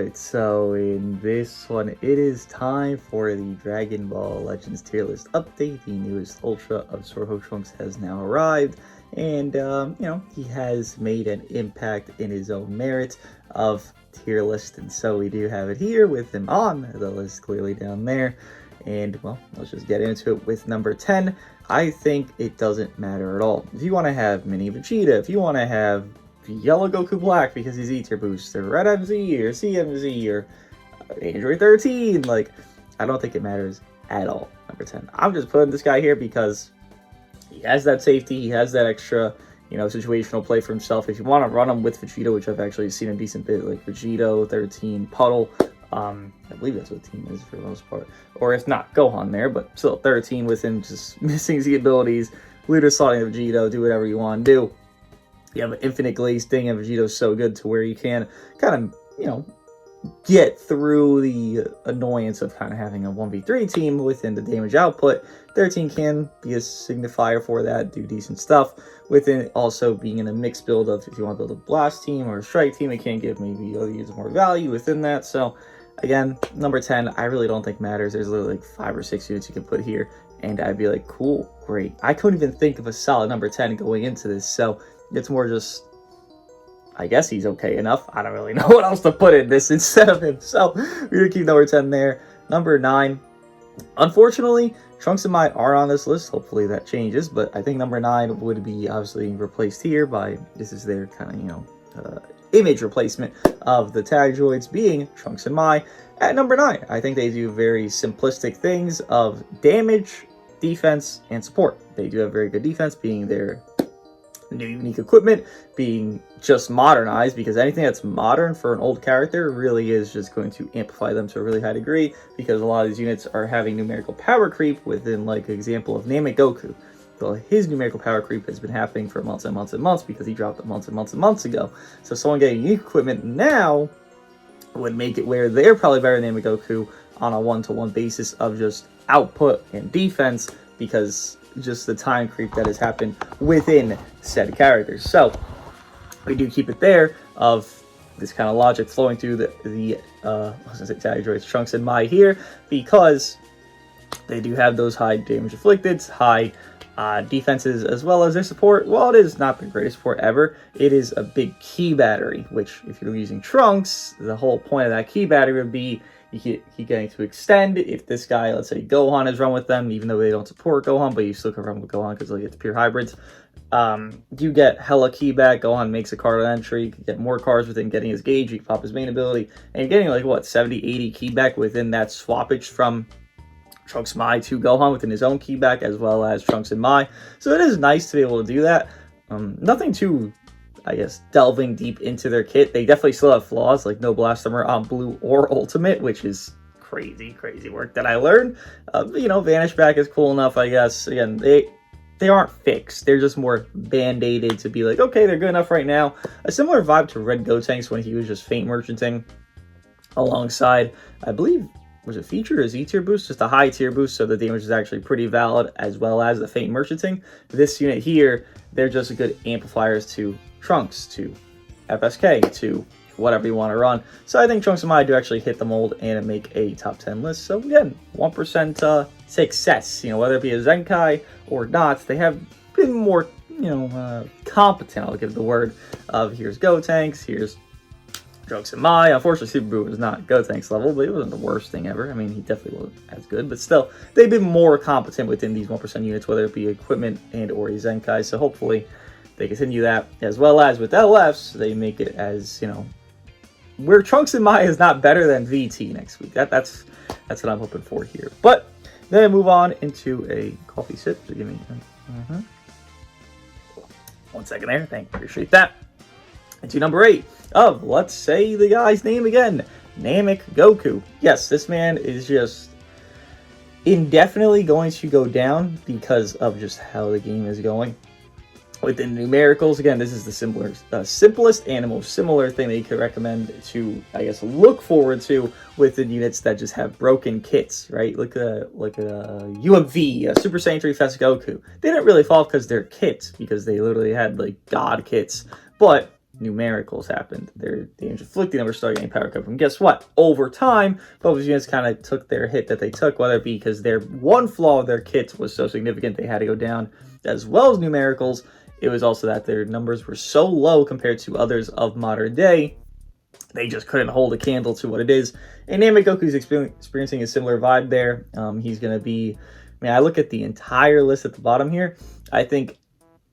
Alright, so in this one, it is time for the Dragon Ball Legends tier list update. The newest Ultra of Sorho Trunks has now arrived, and, he has made an impact in his own merit of tier list, and so we do have it here with him on the list, clearly down there. And, well, let's just get into it with number 10. I think it doesn't matter at all. If you want to have Mini Vegeta, if you want to have Yellow Goku Black because he's E-tier boost, or Red MZ, or CMZ, or Android 13, like, I don't think it matters at all, number 10. I'm just putting this guy here because he has that safety, he has that extra, situational play for himself. If you want to run him with Vegito, which I've actually seen a decent bit, like Vegito, 13, Puddle, I believe that's what the team is for the most part. Or if not, Gohan there, but still 13 with him just missing Z abilities, Luda slotting of Vegito, do whatever you want to do. You have an infinite glaze thing, and Vegito's so good to where you can kind of, get through the annoyance of kind of having a 1v3 team within the damage output. 13 can be a signifier for that, do decent stuff. Within it also being in a mixed build of if you want to build a blast team or a strike team, it can give maybe other units more value within that. So again, number 10, I really don't think matters. There's literally like 5 or 6 units you can put here, and I'd be like, cool, great. I couldn't even think of a solid number 10 going into this, so it's more just, I guess he's okay enough. I don't really know what else to put in this instead of him, so we're going to keep number 10 there. Number 9, unfortunately, Trunks and Mai are on this list. Hopefully that changes, but I think number 9 would be obviously replaced here by, this is their kind of, image replacement of the tag droids being Trunks and Mai. At number 9, I think they do very simplistic things of damage, defense, and support. They do have very good defense, being their new unique equipment, being just modernized, because anything that's modern for an old character really is just going to amplify them to a really high degree, because a lot of these units are having numerical power creep within, like, example of Namek Goku. Well, his numerical power creep has been happening for months and months and months because he dropped it months and months and months ago. So someone getting unique equipment now would make it where they're probably better than Namek Goku on a one-to-one basis of just output and defense, because just the time creep that has happened within said characters. So we do keep it there of this kind of logic flowing through the tag droids Trunks and Mai here, because they do have those high damage inflicted, high defenses, as well as their support. While it is not the greatest support ever, it is a big key battery, which if you're using Trunks, the whole point of that key battery would be he getting to extend. If this guy, let's say Gohan, is run with them, even though they don't support Gohan, but you still can run with Gohan because they get the pure hybrids, you get hella key back. Gohan makes a card entry, you can get more cards within getting his gauge, you can pop his main ability, and you're getting like, what, 70, 80 key back within that swappage from Trunks Mai to Gohan within his own key back, as well as Trunks and Mai. So it is nice to be able to do that. Nothing too, I guess, delving deep into their kit. They definitely still have flaws, like no Blastomer on Blue or Ultimate, which is crazy work that I learned. Vanish Back is cool enough, I guess. Again, they aren't fixed. They're just more band-aided to be like, okay, they're good enough right now. A similar vibe to Red Gotenks when he was just Faint Merchanting alongside, I believe, was it feature or Z-tier boost? Just a high tier boost, so the damage is actually pretty valid, as well as the Faint Merchanting. This unit here, they're just good amplifiers to Trunks, to FSK, to whatever you want to run. So I think Trunks and Mai do actually hit the mold and make a top 10 list. So again, 1% success, whether it be a Zenkai or not, they have been more, competent, I'll give the word, of here's Gotenks, here's Trunks and Mai. Unfortunately, Super Boo was not Gotenks level, but it wasn't the worst thing ever. I mean, he definitely wasn't as good, but still, they've been more competent within these 1% units, whether it be equipment and or Zenkai. So hopefully they continue that, as well as with LFs, they make it as, where Trunks and Mai is not better than VT next week. That's what I'm hoping for here. But then I move on into a coffee sip. So give me 1 second there. Thank you. Appreciate that. Into number 8 of, let's say the guy's name again, Namek Goku. Yes, this man is just indefinitely going to go down because of just how the game is going. Within numericals, again, this is the simplest and most similar thing that you could recommend to, I guess, look forward to within units that just have broken kits, right? Look at UMV, Super Saiyan 3 Fest Goku. They didn't really fall because they're kits, because they literally had like god kits, but numericals happened. Their damage inflicted numbers started getting power cut from. Guess what? Over time, both of these units kind of took their hit that they took, whether it be because their one flaw of their kits was so significant they had to go down, as well as numericals. It was also that their numbers were so low compared to others of modern day, they just couldn't hold a candle to what it is. And Namegoku's experiencing a similar vibe there. He's going to be, I mean, I look at the entire list at the bottom here. I think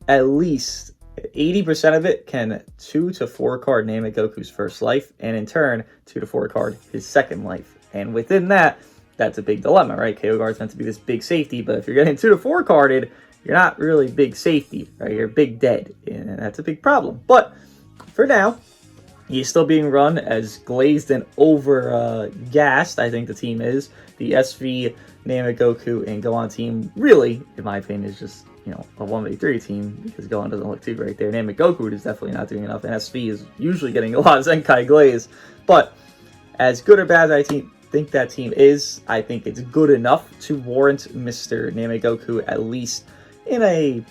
at least 80% of it can 2 to 4 card Namegoku's first life, and in turn, 2 to 4 card his second life. And within that, that's a big dilemma, right? KO Guard's meant to be this big safety, but if you're getting 2 to 4 carded, you're not really big safety, right? You're big dead, and that's a big problem. But for now, he's still being run as glazed and over gassed, I think the team is. The SV, Namegoku, and Gohan team really, in my opinion, is just, you know, a 1v3 team, because Gohan doesn't look too great there. Namegoku is definitely not doing enough, and SV is usually getting a lot of Zenkai glaze. But as good or bad as I think that team is, I think it's good enough to warrant Mr. Namegoku at least in a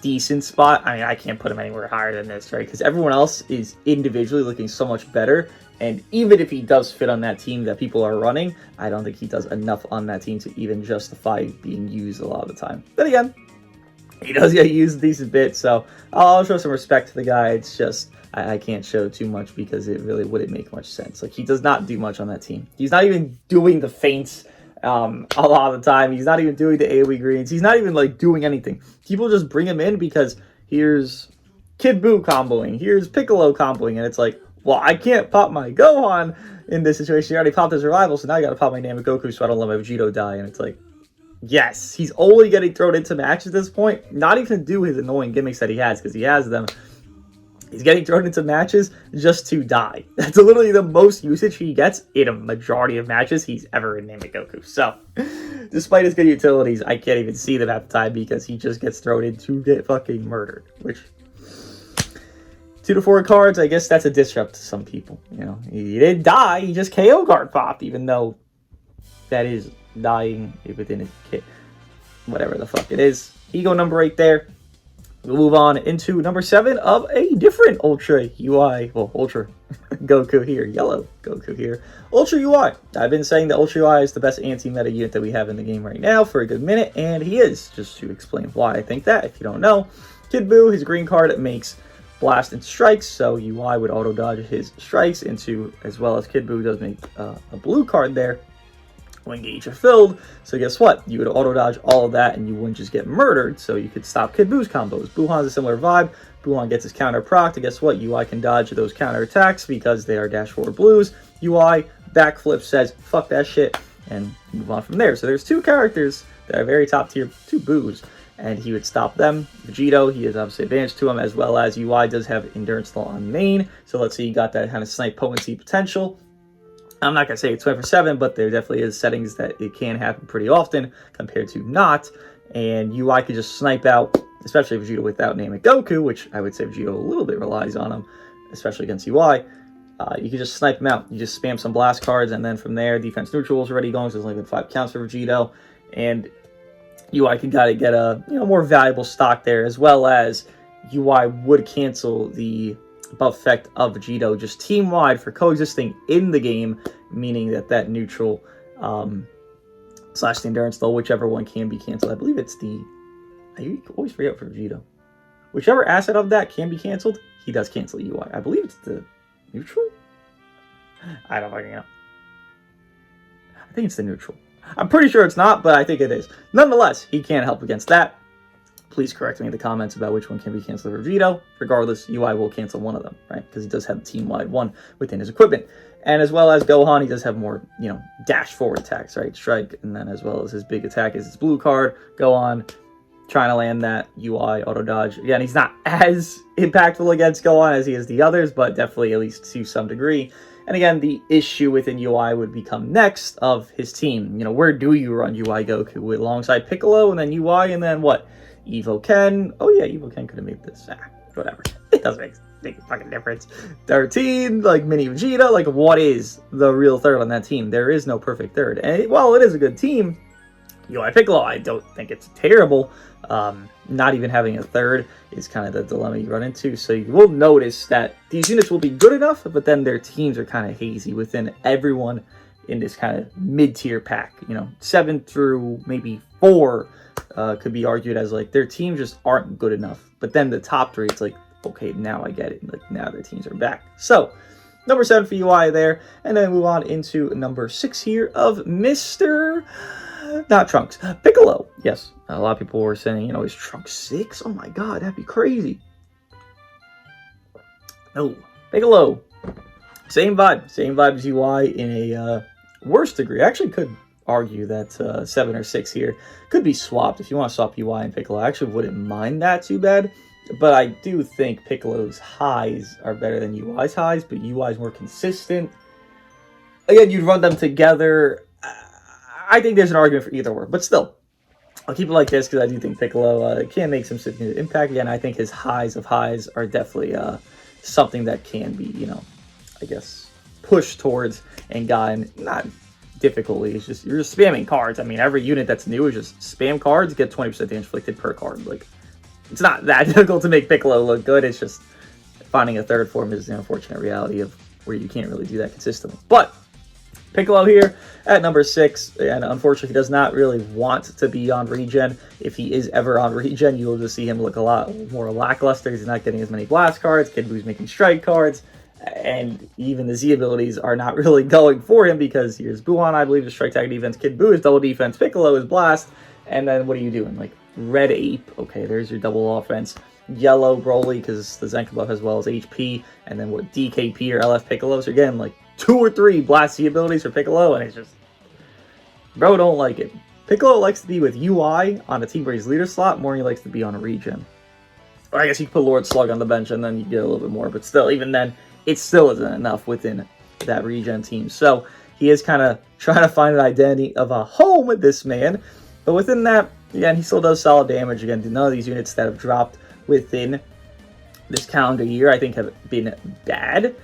decent spot. I mean, I can't put him anywhere higher than this, right? Because everyone else is individually looking so much better. And even if he does fit on that team that people are running, I don't think he does enough on that team to even justify being used a lot of the time. But again, he does get used a decent bit, so I'll show some respect to the guy. It's just, I can't show too much because it really wouldn't make much sense. Like, he does not do much on that team. He's not even doing the feints a lot of the time. He's not even doing the AoE greens. He's not even, like, doing anything. People just bring him in because here's Kid Buu comboing, here's Piccolo comboing, and it's like, well, I can't pop my Gohan in this situation. You already popped his rival, so now I gotta pop my Namegoku so I don't let my Vegito die. And it's like, yes, he's only getting thrown into matches at this point. Not even to do his annoying gimmicks that he has, because he has them. He's getting thrown into matches just to die. That's literally the most usage he gets in a majority of matches he's ever in Namegoku. So, despite his good utilities, I can't even see them at the time because he just gets thrown in to get fucking murdered. Which, 2 to 4 cards, I guess that's a disrupt to some people. You know, he didn't die, he just KO guard popped, even though that is dying within a kit. Whatever the fuck it is. Ego number 8 there. We'll move on into number 7 of a different Ultra UI. Well, Ultra Goku here. Yellow Goku here. Ultra UI. I've been saying that Ultra UI is the best anti-meta unit that we have in the game right now for a good minute, and he is. Just to explain why I think that, if you don't know. Kid Buu, his green card, makes blast and strikes, so UI would auto-dodge his strikes into, as well as Kid Buu does make a blue card there when gauge are filled. So guess what? You would auto-dodge all of that and you wouldn't just get murdered, so you could stop Kid Buu's combos. Buuhan's a similar vibe. Buuhan gets his counter proc, and guess what? UI can dodge those counter attacks because they are dash forward blues. UI backflip, says fuck that shit, and move on from there. So there's 2 characters that are very top tier, 2 Buus, and he would stop them. Vegito, he has obviously advantage to him, as well as UI does have endurance law on main. So let's say you got that kind of snipe potency potential. I'm not going to say it's 24/7, but there definitely is settings that it can happen pretty often compared to not. And UI could just snipe out, especially Vegito without Namegoku, which I would say Vegito a little bit relies on him, especially against UI. You can just snipe him out. You just spam some blast cards, and then from there, defense neutral is already going, so there's only been 5 counts for Vegito. And UI can gotta get a more valuable stock there, as well as UI would cancel the buff effect of Vegito just team-wide for coexisting in the game, meaning that neutral slash the endurance, though, whichever one can be canceled. I believe it's the... I always forget for Vegito. Whichever asset of that can be canceled, he does cancel UI. I believe it's the neutral? I don't fucking know. I think it's the neutral. I'm pretty sure it's not, but I think it is. Nonetheless, he can't help against that. Please correct me in the comments about which one can be canceled for Vegito. Regardless, UI will cancel one of them, right? Because he does have the team-wide one within his equipment. And as well as Gohan, he does have more, dash forward attacks, right? Strike, and then as well as his big attack is his blue card. Gohan, trying to land that UI auto-dodge. Again, he's not as impactful against Gohan as he is the others, but definitely at least to some degree. And again, the issue within UI would become next of his team. Where do you run UI Goku? Alongside Piccolo, and then UI, and then what? Evo Ken. Oh yeah, Evo Ken could have made this. Whatever. It doesn't make a fucking difference. 13, like Mini Vegeta, like what is the real third on that team? There is no perfect third. And while it is a good team, UI Piccolo, I don't think it's terrible, Not even having a third is kind of the dilemma you run into. So you will notice that these units will be good enough, but then their teams are kind of hazy within everyone in this kind of mid-tier pack. 7 through maybe 4 could be argued as like their teams just aren't good enough. But then the top 3, it's like, okay, now I get it. Like now their teams are back. So number 7 for UI there, and then move on into number 6 here of Mr. Not Trunks, Piccolo. Yes, a lot of people were saying, is Trunks 6? Oh my god, that'd be crazy. No, Piccolo. Same vibe as UI in a worse degree. I actually could argue that 7 or 6 here could be swapped. If you want to swap UI and Piccolo, I actually wouldn't mind that too bad. But I do think Piccolo's highs are better than UI's highs, but UI's more consistent. Again, you'd run them together. I think there's an argument for either or, but still, I'll keep it like this because I do think Piccolo can make some significant impact. Again, I think his highs of highs are definitely something that can be, I guess, pushed towards and gotten, not difficultly. It's just, you're just spamming cards. I mean, every unit that's new is just spam cards, get 20% damage inflicted per card. Like, it's not that difficult to make Piccolo look good. It's just finding a third form is the unfortunate reality of where you can't really do that consistently. But Piccolo here at number 6, and unfortunately he does not really want to be on regen. If he is ever on regen, you will just see him look a lot more lackluster. He's not getting as many blast cards. Kid Boo's making strike cards, and even the Z abilities are not really going for him because here's Buon, I believe, is strike tag defense. Kid Buu is double defense. Piccolo is blast, and then what are you doing? Like red ape. Okay, there's your double offense. Yellow Broly because the Zenka buff as well as HP, and then what DKP or LF Piccolo. So again, like 2 or 3 blast Z abilities for Piccolo, and it's just, bro, don't like it. Piccolo likes to be with UI on a team where he's leader slot more than he likes to be on a regen. Or I guess you could put Lord Slug on the bench and then you get a little bit more, but still, even then, it still isn't enough within that regen team. So he is kind of trying to find an identity of a home with this man, but within that, again, he still does solid damage. Again, none of these units that have dropped within this calendar year, I think, have been bad.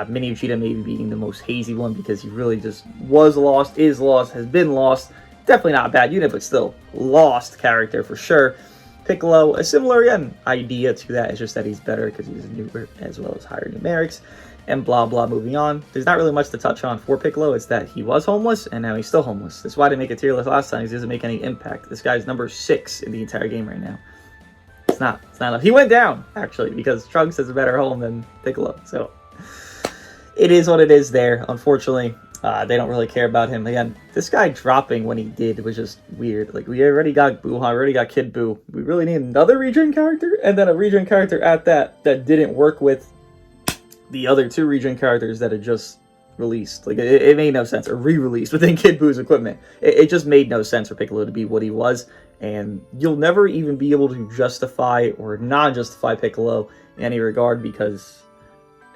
Mini Vegeta maybe being the most hazy one because he really just was lost, is lost, has been lost. Definitely not a bad unit, but still lost character for sure. Piccolo, a similar, again, idea to that. It's just that he's better because he's newer as well as higher numerics. And blah, blah, moving on. There's not really much to touch on for Piccolo. It's that he was homeless, and now he's still homeless. That's why I didn't make a tier list last time. He doesn't make any impact. This guy's number 6 in the entire game right now. It's not enough. He went down, actually, because Trunks has a better home than Piccolo. So it is what it is there. Unfortunately, they don't really care about him. Again, this guy dropping when he did was just weird. Like, we already got Buuhan, we already got Kid Buu. We really need another regen character, and then a regen character at that didn't work with the other 2 regen characters that had just released. Like, it made no sense. Or re-released within Kid Buu's equipment. It just made no sense for Piccolo to be what he was. And you'll never even be able to justify or non-justify Piccolo in any regard because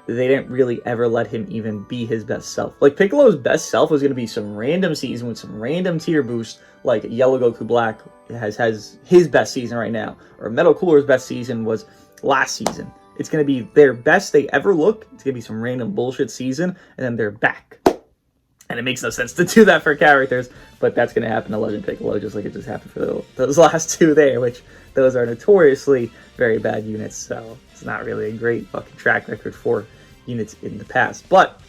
they didn't really ever let him even be his best self. Like, Piccolo's best self was going to be some random season with some random tier boost, like Yellow Goku Black has his best season right now, or Metal Cooler's best season was last season. It's going to be their best they ever look. It's going to be some random bullshit season, and then they're back. And it makes no sense to do that for characters, but that's going to happen to Legend Piccolo, just like it just happened for those last 2 there, which those are notoriously very bad units, so it's not really a great fucking track record for units in the past. But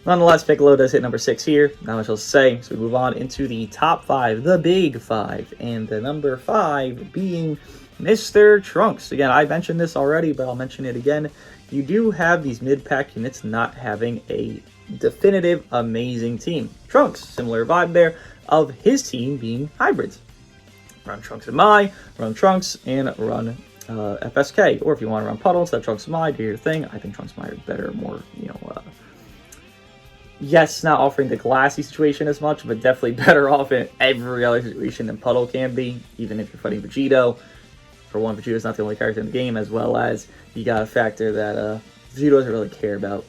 nonetheless, Piccolo does hit number 6 here. Not much else to say, so we move on into the top 5, the big 5, and the number 5 being Mr. Trunks. Again, I mentioned this already, but I'll mention it again. You do have these mid-pack units not having a definitive amazing team. Trunks, similar vibe there of his team being hybrids. Run Trunks and Mai, run Trunks, and run FSK. Or if you want to run Puddle instead of Trunks and Mai, do your thing. I think Trunks and Mai are better, more, yes, not offering the glassy situation as much, but definitely better off in every other situation than Puddle can be, even if you're fighting Vegito. For one, Vegito's not the only character in the game, as well as you got a factor that Vegito doesn't really care about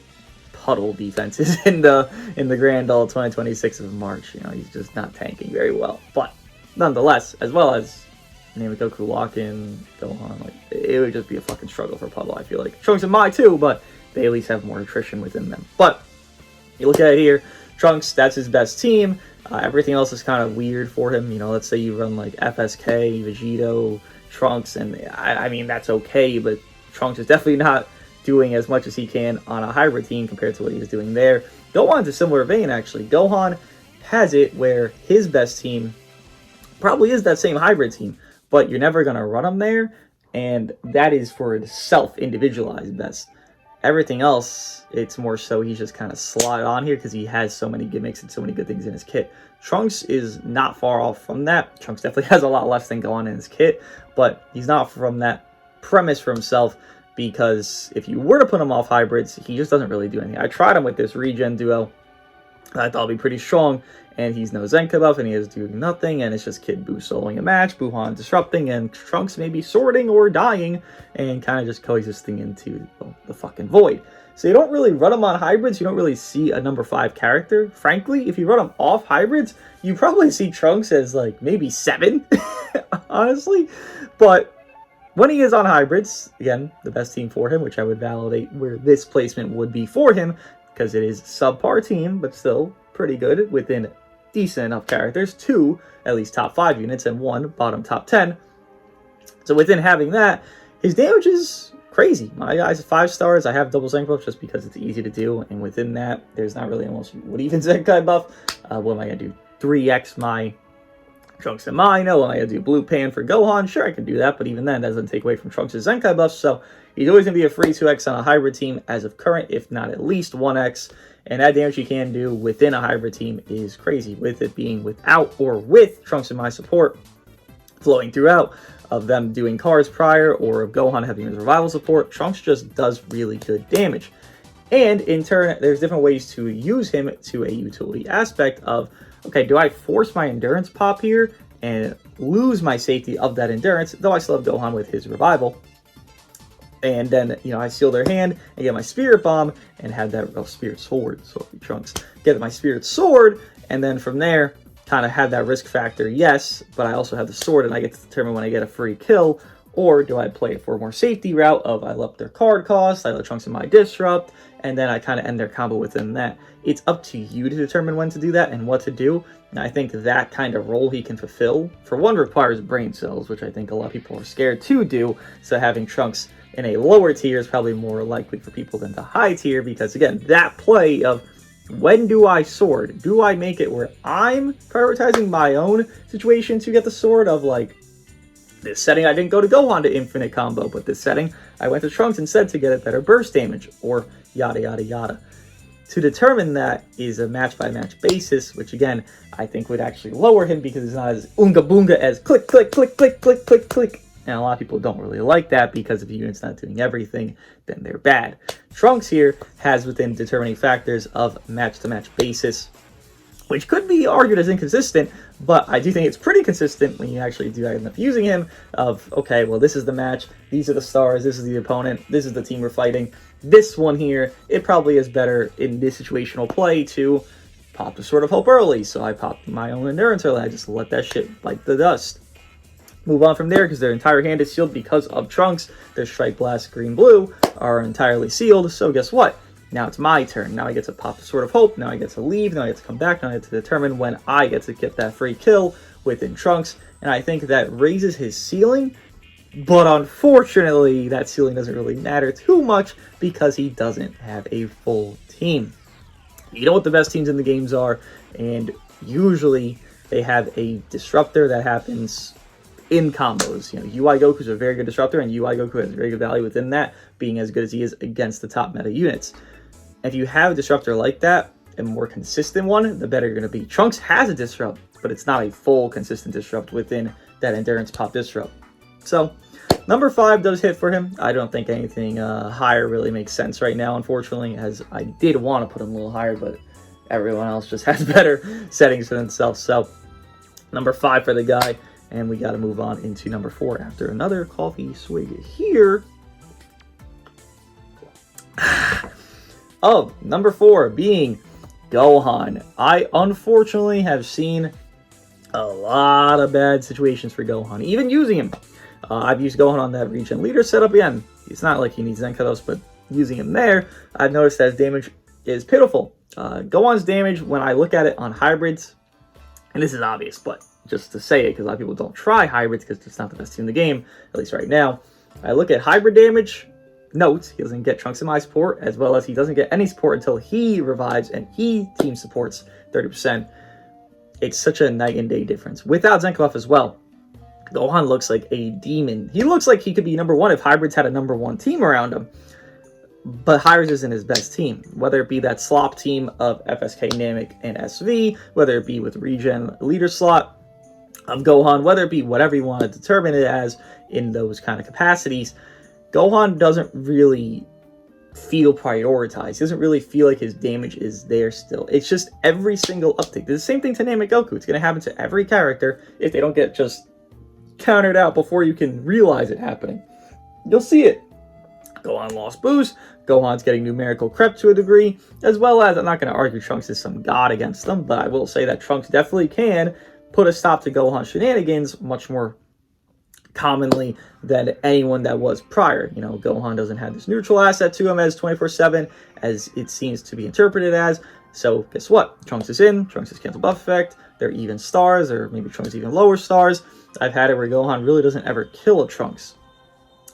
Puddle defenses in the Grand All 2026 of March. He's just not tanking very well. But nonetheless, as well as Goku lock-in, Gohan, like, it would just be a fucking struggle for Puddle, I feel like. Trunks and Mai too, but they at least have more attrition within them. But you look at it here, Trunks, that's his best team. Everything else is kind of weird for him. Let's say you run like FSK, Vegito, Trunks, and I mean, that's okay, but Trunks is definitely not doing as much as he can on a hybrid team compared to what he was doing there. Gohan's a similar vein, actually. Gohan has it where his best team probably is that same hybrid team, but you're never going to run him there, and that is for the self-individualized best. Everything else, it's more so he's just kind of slotted on here because he has so many gimmicks and so many good things in his kit. Trunks is not far off from that. Trunks definitely has a lot less than Gohan in his kit, but he's not from that premise for himself, because if you were to put him off hybrids, he just doesn't really do anything. I tried him with this regen duo. I thought it'd be pretty strong, and he's no Zenka buff, and he is doing nothing, and it's just Kid Buu soloing a match, Buhan disrupting, and Trunks maybe sorting or dying, and kind of just coexisting into the fucking void. So you don't really run him on hybrids, you don't really see a number 5 character. Frankly, if you run him off hybrids, you probably see Trunks as like maybe 7, honestly. But when he is on hybrids, again, the best team for him, which I would validate where this placement would be for him, because it is subpar team, but still pretty good within decent enough characters, 2 at least top 5 units and 1 bottom top 10. So within having that, his damage is crazy. My guy's 5 stars. I have double Zenkai buff just because it's easy to do, and within that, there's not really almost what even Zenkai buff. What am I gonna do? 3x my Trunks and Mino. Am I gonna do blue pan for Gohan? Sure, I can do that, but even then, that doesn't take away from Trunks' Zenkai buff. So he's always gonna be a free 2x on a hybrid team as of current, if not at least 1x. And that damage you can do within a hybrid team is crazy, with it being without or with Trunks and my support flowing throughout, of them doing cars prior, or of Gohan having his revival support. Trunks just does really good damage. And in turn, there's different ways to use him to a utility aspect of, okay, do I force my endurance pop here and lose my safety of that endurance, though I still have Gohan with his revival? And then, you know, I seal their hand and get my Spirit Bomb and have that, Spirit Sword, so Trunks, get my Spirit Sword, and then from there, kind of have that risk factor, yes, but I also have the sword and I get to determine when I get a free kill, or do I play it for a more safety route of I up their card cost, I let Trunks in my disrupt, and then I kind of end their combo within that. It's up to you to determine when to do that and what to do, and I think that kind of role he can fulfill, for one, requires brain cells, which I think a lot of people are scared to do, so having Trunks in a lower tier is probably more likely for people than the high tier, because again, that play of when do I sword? Do I make it where I'm prioritizing my own situation to get the sword of like, this setting I didn't go to Gohan to infinite combo, but this setting I went to Trunks instead to get a better burst damage, or yada yada yada. To determine that is a match by match basis, which again, I think would actually lower him because it's not as oonga boonga as click, click, click, click, click, click, click. And a lot of people don't really like that because if the unit's not doing everything, then they're bad. Trunks here has within determining factors of match-to-match basis, which could be argued as inconsistent, but I do think it's pretty consistent when you actually do end up using him of, okay, well, this is the match, these are the stars, this is the opponent, this is the team we're fighting. This one here, it probably is better in this situational play to pop the Sword of Hope early, so I popped my own endurance early, I just let that shit bite the dust. Move on from there because their entire hand is sealed because of Trunks. Their Strike Blast Green-Blue are entirely sealed, so guess what? Now it's my turn. Now I get to pop the Sword of Hope, now I get to leave, now I get to come back, now I get to determine when I get to get that free kill within Trunks, and I think that raises his ceiling, but unfortunately that ceiling doesn't really matter too much because he doesn't have a full team. You know what the best teams in the games are, and usually they have a disruptor that happens in combos. You know, UI Goku's a very good disruptor, and UI Goku has very good value within that, being as good as he is against the top meta units. If you have a disruptor like that, a more consistent one, the better you're going to be. Trunks has a disrupt, but it's not a full consistent disrupt within that endurance pop disrupt. So, number 5 does hit for him. I don't think anything higher really makes sense right now, unfortunately, as I did want to put him a little higher, but everyone else just has better settings for themselves. So, number 5 for the guy. And we got to move on into number 4 after another coffee swig here. Oh, number 4 being Gohan. I unfortunately have seen a lot of bad situations for Gohan, even using him. I've used Gohan on that region leader setup again. It's not like he needs Zenkados, but using him there, I've noticed that his damage is pitiful. Gohan's damage, when I look at it on hybrids, and this is obvious, but just to say it, because a lot of people don't try hybrids because it's not the best team in the game, at least right now. I look at hybrid damage. Note, he doesn't get Trunks and my support, as well as he doesn't get any support until he revives and he team supports 30%. It's such a night and day difference. Without Zenka buff as well, Gohan looks like a demon. He looks like he could be number one if hybrids had a number one team around him. But hybrids isn't his best team. Whether it be that slop team of FSK, Namek, and SV, whether it be with regen leader slot of Gohan, whether it be whatever you want to determine it as in those kind of capacities, Gohan doesn't really feel prioritized. He doesn't really feel like his damage is there still. It's just every single update. The same thing to Namek Goku. It's going to happen to every character if they don't get just countered out before you can realize it happening. You'll see it. Gohan lost boost. Gohan's getting numerical crept to a degree, as well as, I'm not going to argue Trunks is some god against them, but I will say that Trunks definitely can put a stop to Gohan shenanigans much more commonly than anyone that was prior. You know, Gohan doesn't have this neutral asset to him as 24/7, as it seems to be interpreted as. So guess what? Trunks is in, Trunks is cancel buff effect, they're even stars, or maybe Trunks even lower stars. I've had it where Gohan really doesn't ever kill a Trunks.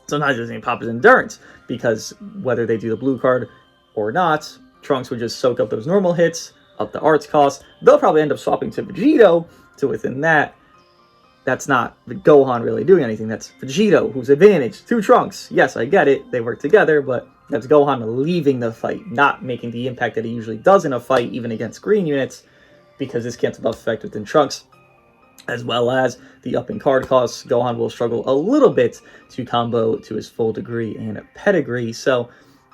Sometimes it doesn't even pop his endurance, because whether they do the blue card or not, Trunks would just soak up those normal hits, up the arts cost. They'll probably end up swapping to Vegito, so within that, that's not Gohan really doing anything. That's Vegito, who's advantage to Trunks. Yes, I get it. They work together, but that's Gohan leaving the fight, not making the impact that he usually does in a fight, even against green units, because this cancel buff effect within Trunks, as well as the upping card costs, Gohan will struggle a little bit to combo to his full degree and pedigree. So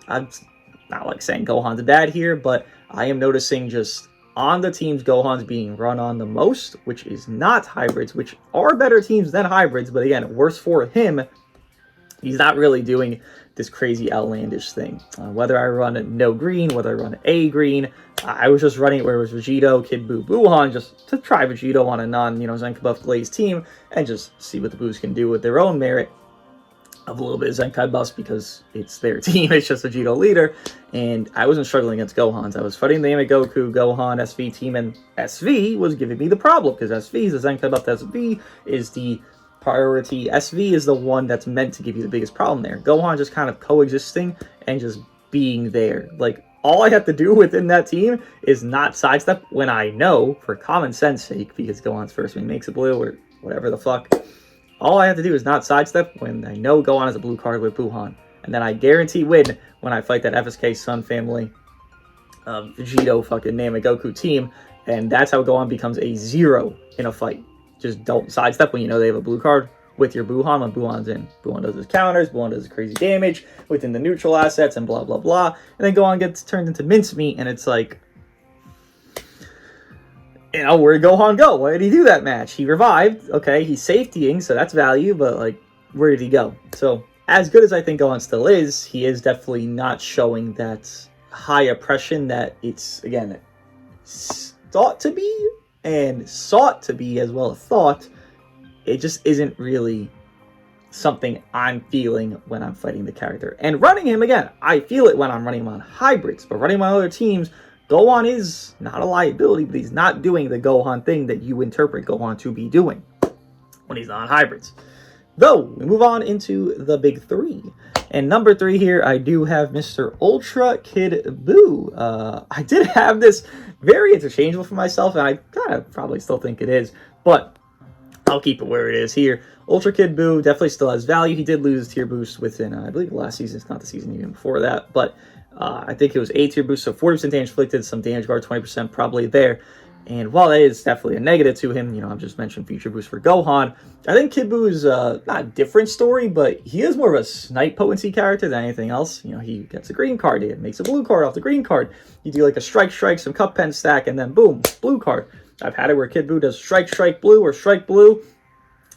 I'm not like saying Gohan's bad here, but I am noticing just on the teams Gohan's being run on the most, which is not hybrids, which are better teams than hybrids, but again, worse for him, he's not really doing this crazy outlandish thing. Whether I run no green, whether I run a green, I was just running it where it was Vegito, Kid Buu, Buuhan, just to try Vegito on a Zenka buff Glaze team and just see what the Boos can do with their own merit of a little bit of Zenkai buffs, because it's their team, it's just Vegito leader, and I wasn't struggling against Gohan's. I was fighting the Namek Goku, Gohan, SV team, and SV was giving me the problem, because SV is the Zenkai buff, SV is the priority, SV is the one that's meant to give you the biggest problem there. Gohan just kind of coexisting and just being there. Like, all I have to do within that team is not sidestep when I know, for common sense sake, because Gohan's first wing makes it blue, or whatever the fuck. All I have to do is not sidestep when I know Gohan has a blue card with Buuhan. And then I guarantee win when I fight that FSK Sun family, Vegito fucking Namek Goku team. And that's how Gohan becomes a 0 in a fight. Just don't sidestep when you know they have a blue card with your Buuhan when Buuhan's in. Buuhan does his counters, Buuhan does his crazy damage within the neutral assets and blah, blah, blah. And then Gohan gets turned into mincemeat, and it's like, you know, where did Gohan go? Why did he do that match? He revived. Okay, he's safetying, so that's value, but, like, where did he go? So, as good as I think Gohan still is, he is definitely not showing that high oppression that it's, again, thought to be and sought to be as well as thought. It just isn't really something I'm feeling when I'm fighting the character. And running him, again, I feel it when I'm running him on hybrids, but running my other teams, Gohan is not a liability, but he's not doing the Gohan thing that you interpret Gohan to be doing when he's not on hybrids. Though, we move on into the big three. And number 3 here, I do have Mr. Ultra Kid Buu. I did have this very interchangeable for myself, and I kind of probably still think it is, but I'll keep it where it is here. Ultra Kid Buu definitely still has value. He did lose tier boost within, I believe, last season. It's not the season even before that, but I think it was A tier boost, so 40% damage inflicted, some damage guard, 20% probably there. And while that is definitely a negative to him, you know, I've just mentioned future boost for Gohan. I think Kid Buu is not a different story, but he is more of a snipe potency character than anything else. You know, he gets a green card, he makes a blue card off the green card. You do like a strike, some cup pen stack, and then boom, blue card. I've had it where Kid Buu does strike blue or strike blue.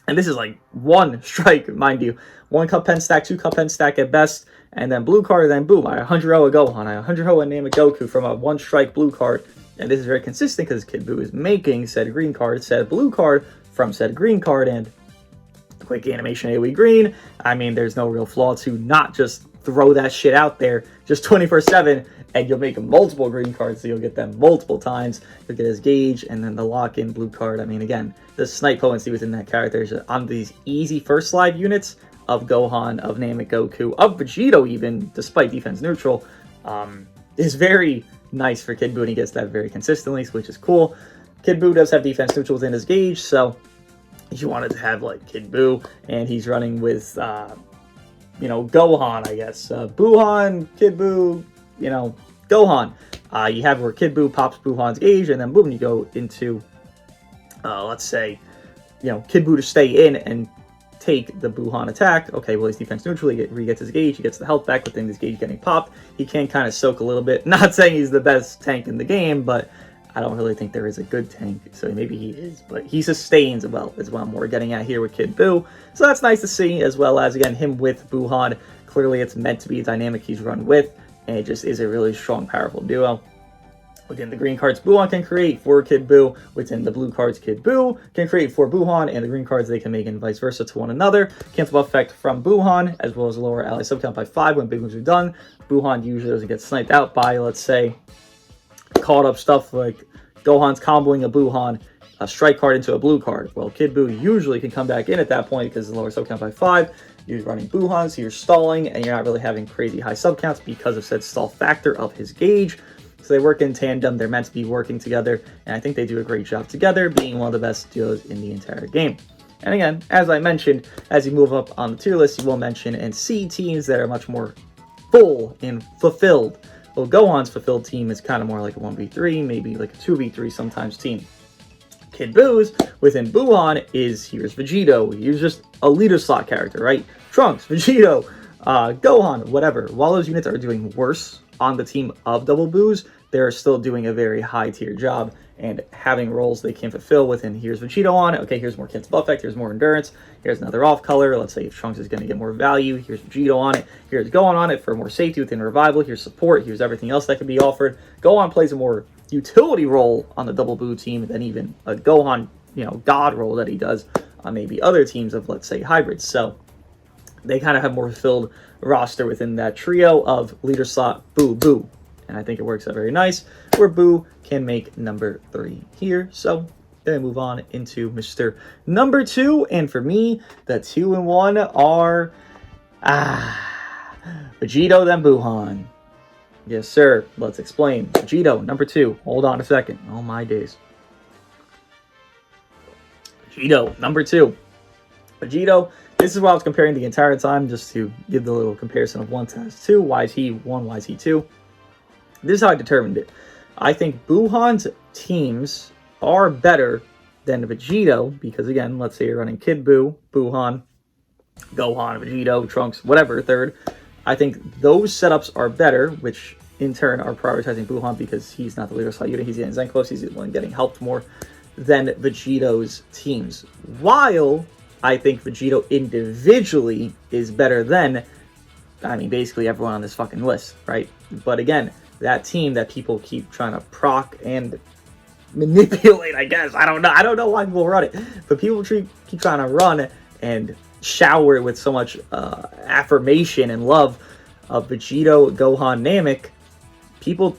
And this is like one strike, mind you. 1 cup pen stack, 2 cup pen stack at best. And then blue card, and then boom, I 100-0 a Gohan. I 100-0 a Namek Goku from a 1 strike blue card. And this is very consistent because Kid Buu is making said green card, said blue card from said green card. And quick animation AoE green. I mean, there's no real flaw to not just throw that shit out there just 24/7, and you'll make multiple green cards, so you'll get them multiple times. You'll get his gauge, and then the lock-in blue card. I mean, again, the snipe potency within that character is on these easy first slide units of Gohan, of Namek Goku, of Vegito even, despite defense neutral, is very nice for Kid Buu, and he gets that very consistently, which is cool. Kid Buu does have defense neutral within his gauge, so if you wanted to have, like, Kid Buu, and he's running with, Gohan, I guess. Buuhan, Kid Buu, Gohan. You have where Kid Buu pops Buuhan's gauge, and then boom, you go into, let's say, Kid Buu to stay in and take the Buuhan attack. Okay, well, he's defense neutral, he gets his gauge, he gets the health back within his gauge getting popped. He can kind of soak a little bit. Not saying he's the best tank in the game, but I don't really think there is a good tank, so maybe he is, but he sustains well, is what I'm more getting at here with Kid Buu. So that's nice to see, as well as, again, him with Buuhan. Clearly, it's meant to be a dynamic he's run with, and it just is a really strong, powerful duo. Within the green cards, Buuhan can create for Kid Buu. Within the blue cards, Kid Buu can create for Buuhan, and the green cards they can make and vice versa to one another. Cancel buff effect from Buuhan, as well as lower ally subcount by 5 when big moves are done. Buuhan usually doesn't get sniped out by, let's say, caught up stuff like Gohan's comboing a Buuhan, a strike card into a blue card. Well, Kid Buu usually can come back in at that point because the lower subcount by 5. You're running Buuhan, so you're stalling, and you're not really having crazy high subcounts because of said stall factor of his gauge. So they work in tandem, they're meant to be working together, and I think they do a great job together, being one of the best duos in the entire game. And again, as I mentioned, as you move up on the tier list, you will mention and see teams that are much more full and fulfilled. Well, Gohan's fulfilled team is kind of more like a 1v3, maybe like a 2v3 sometimes team. Kid Buu's within Buuhan is, here's Vegito. He's just a leader slot character, right? Trunks, Vegito, Gohan, whatever. While those units are doing worse on the team of Double Buus, they're still doing a very high tier job and having roles they can fulfill within. Here's Vegito on it. Okay, here's more cancel buff effect. Here's more endurance. Here's another off color. Let's say if Trunks is going to get more value. Here's Vegito on it. Here's Gohan on it for more safety within revival. Here's support. Here's everything else that can be offered. Gohan plays a more utility role on the Double Buu team than even a Gohan, god role that he does on maybe other teams of, let's say, hybrids. So they kind of have more fulfilled roster within that trio of leader slot Buu. And I think it works out very nice, where Buu can make number 3 here. So then I move on into Mr. Number 2. And for me, the 2 and 1 are Vegito, then Buuhan. Yes, sir. Let's explain. Vegito, number 2. Hold on a second. Oh, my days. Vegito, number 2. Vegito, this is what I was comparing the entire time, just to give the little comparison of 1 to 2. Why is he 1? Why is he 2? This is how I determined it. I think Buuhan's teams are better than Vegito, because again, let's say you're running Kid Buu, Buuhan, Gohan, Vegito, Trunks, whatever, third. I think those setups are better, which in turn are prioritizing Buuhan because he's not the leader slot unit, he's getting Zenkos, he's the one getting helped more than Vegito's teams. While I think Vegito individually is better than, basically everyone on this fucking list, right? But again, that team that people keep trying to proc and manipulate, I guess. I don't know why people run it. But people keep trying to run and shower it with so much affirmation and love of Vegito, Gohan, Namek. People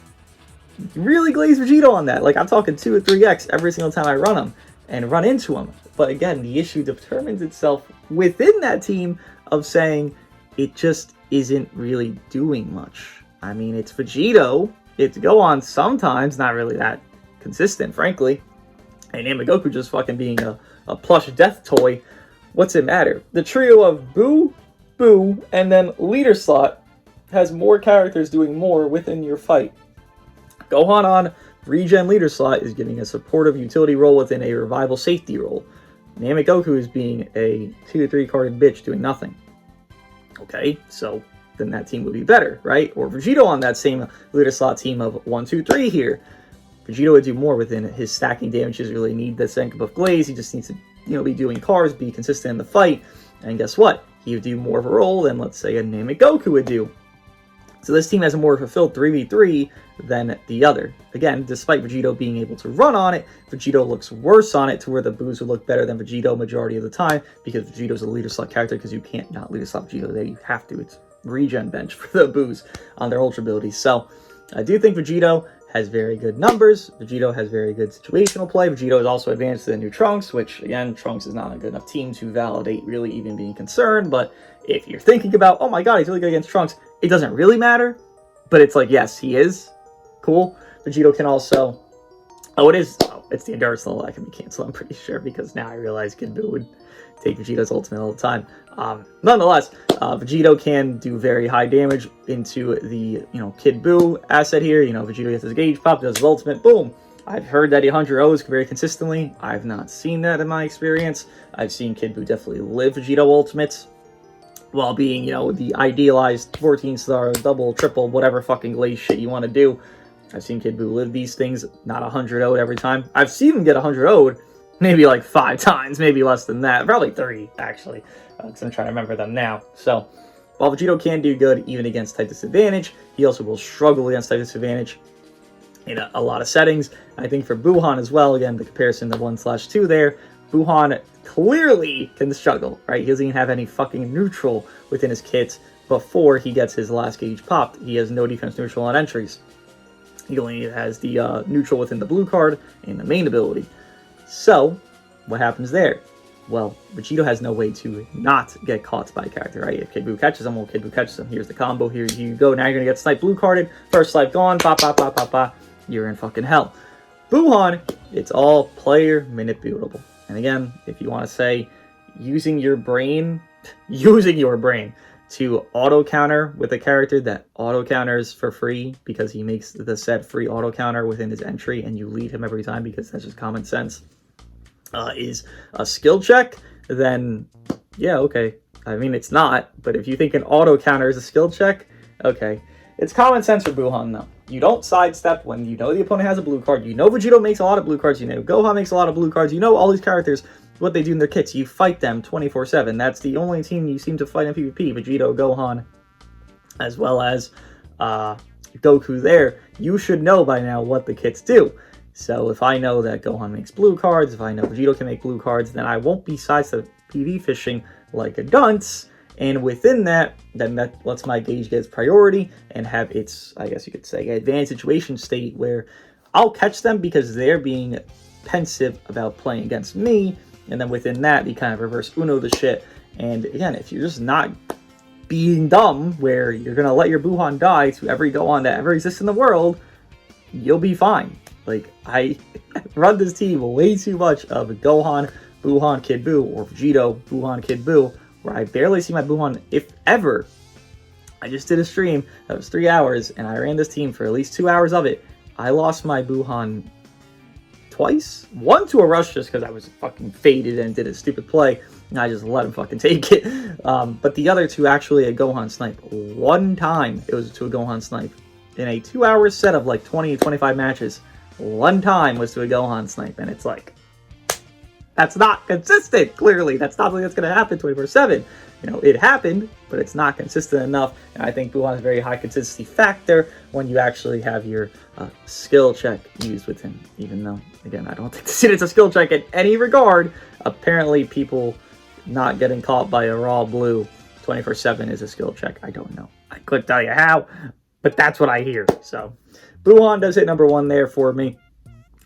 really glaze Vegito on that. Like, I'm talking 2 or 3x every single time I run him and run into him. But again, the issue determines itself within that team of saying it just isn't really doing much. It's Vegito, it's Gohan sometimes, not really that consistent, frankly. And Namek Goku just fucking being a plush death toy. What's it matter? The trio of Buu, and then leader slot has more characters doing more within your fight. Gohan on regen leader slot is giving a supportive utility role within a revival safety role. Namek Goku is being a 2 to 3 carded bitch doing nothing. Okay, so then that team would be better, right? Or Vegito on that same leader slot team of 1, 2, 3 here. Vegito would do more within his stacking damage. He doesn't really need the Senka buff glaze. He just needs to, be doing cars, be consistent in the fight. And guess what? He would do more of a role than, let's say, a Namek Goku would do. So this team has a more fulfilled 3v3 than the other. Again, despite Vegito being able to run on it, Vegito looks worse on it to where the Buus would look better than Vegito majority of the time because Vegito's a leader slot character because you can't not leader slot Vegito there. You have to. It's regen bench for the Boos on their Ultra abilities. So I do think Vegito has very good numbers. Vegito has very good situational play. Vegito is also advanced to the new Trunks, which, again, Trunks is not a good enough team to validate really even being concerned. But if you're thinking about, oh my god, he's really good against Trunks, it doesn't really matter. But it's like, yes, he is. Cool. Vegito can also... it's the endurance level that can be canceled, I'm pretty sure, because now I realize Kid Buu would take Vegito's ultimate all the time. Nonetheless, Vegito can do very high damage into the, Kid Buu asset here. Vegito gets his gauge pop, does his ultimate, boom. I've heard that he 100 O's very consistently. I've not seen that in my experience. I've seen Kid Buu definitely live Vegito ultimates while being, the idealized 14-star, double, triple, whatever fucking glaze shit you want to do. I've seen Kid Buu live these things, not 100 O'd every time. I've seen him get 100 O'd maybe like 5 times, maybe less than that. Probably 3, actually, because I'm trying to remember them now. So, while Vegito can do good even against type disadvantage, he also will struggle against type disadvantage in a lot of settings. I think for Buuhan as well, again, the comparison to 1/2 there, Buuhan clearly can struggle, right? He doesn't even have any fucking neutral within his kit before he gets his last gauge popped. He has no defense neutral on entries. He only has the neutral within the blue card and the main ability. So, what happens there? Well, Vegito has no way to not get caught by a character, right? If Kid Buu catches him, well, Kid Buu catches him. Here's the combo. Here you go. Now you're going to get snipe blue carded. First snipe gone. Pop, pop, pop, pop, pop. You're in fucking hell. Buuhan, it's all player manipulable. And again, if you want to say using your brain to auto counter with a character that auto counters for free because he makes the set free auto counter within his entry and you lead him every time because that's just common sense, is a skill check, then yeah, okay. I mean, it's not, but if you think an auto counter is a skill check, okay. It's common sense for Buuhan, though. You don't sidestep when you know the opponent has a blue card. You know Vegito makes a lot of blue cards. You know Gohan makes a lot of blue cards. You know all these characters, what they do in their kits. You fight them 24/7. That's the only team you seem to fight in PvP. Vegito, Gohan, as well as Goku there. You should know by now what the kits do. So if I know that Gohan makes blue cards, if I know Vegito can make blue cards, then I won't be sidestep PvP fishing like a dunce. And within that, then that lets my gauge get its priority and have its, I guess you could say, advanced situation state where I'll catch them because they're being pensive about playing against me. And then within that, you kind of reverse Uno the shit. And again, if you're just not being dumb, where you're going to let your Buuhan die to every Gohan that ever exists in the world, you'll be fine. Like, I run this team way too much of Gohan, Buuhan, Kid Buu, or Vegito, Buuhan, Kid Buu, where I barely see my Buuhan, if ever. I just did a stream that was 3 hours, and I ran this team for at least 2 hours of it. I lost my Buuhan twice. One to a rush just because I was fucking faded and did a stupid play, and I just let him fucking take it. But the other two actually a Gohan snipe. One time it was to a Gohan snipe. In a 2 hour set of like 20 to 25 matches, one time was to a Gohan snipe, and it's like, that's not consistent, clearly. That's not something that's going to happen 24/7. It happened, but it's not consistent enough. And I think Buuhan has a very high consistency factor when you actually have your skill check used with him. Even though, again, I don't think it's a skill check in any regard. Apparently, people not getting caught by a raw blue 24/7 is a skill check. I don't know. I couldn't tell you how, but that's what I hear. So, Buuhan does hit number 1 there for me,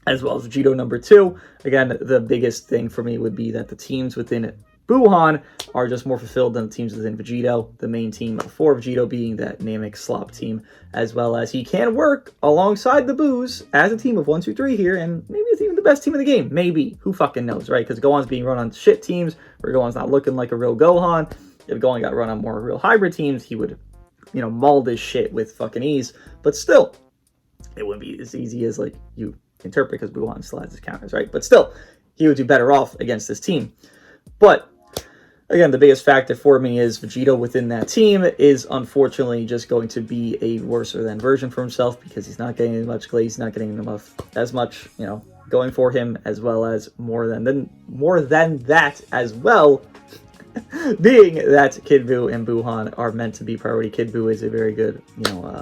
as well as Vegito number 2. Again, the biggest thing for me would be that the teams within Buuhan are just more fulfilled than the teams within Vegito. The main team for Vegito being that Namek slop team, as well as he can work alongside the Boos as a team of 1, 2, 3 here, and maybe it's even the best team in the game. Maybe. Who fucking knows, right? Because Gohan's being run on shit teams, where Gohan's not looking like a real Gohan. If Gohan got run on more real hybrid teams, he would, maul this shit with fucking ease. But still, it wouldn't be as easy as, like, you interpret, because Buuhan still has his counters, right? But still, he would do better off against this team. But again, the biggest factor for me is Vegito within that team is unfortunately just going to be a worse than version for himself, because he's not getting as much glaze, he's not getting as much, going for him, as well as more than that as well. Being that Kid Buu and Buuhan are meant to be priority. Kid Buu is a very good,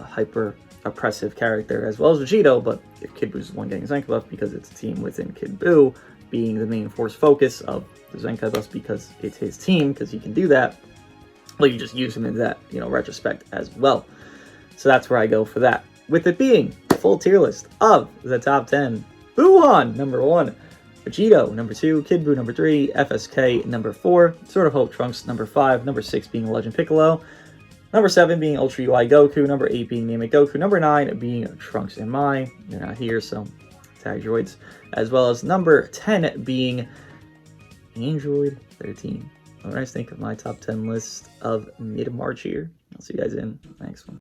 hyper oppressive character, as well as Vegito, but if Kid Buu's the one getting Zenkai buff because it's a team within Kid Buu being the main force focus of the Zenkai buffs because it's his team, because he can do that, well, you just use them in that, retrospect as well. So that's where I go for that. With it being full tier list of the top 10, Buuhan, number 1, Vegito, number 2, Kid Buu, number 3, FSK, number 4, Sword of Hope Trunks, number 5, number 6 being Legend Piccolo, number 7 being Ultra UI Goku, number 8 being Namek Goku, number 9 being Trunks and Mai. They're not here, so tag droids. As well as number 10 being Android 13. What do you guys think of my top 10 list of mid-March here? I'll see you guys in the next one.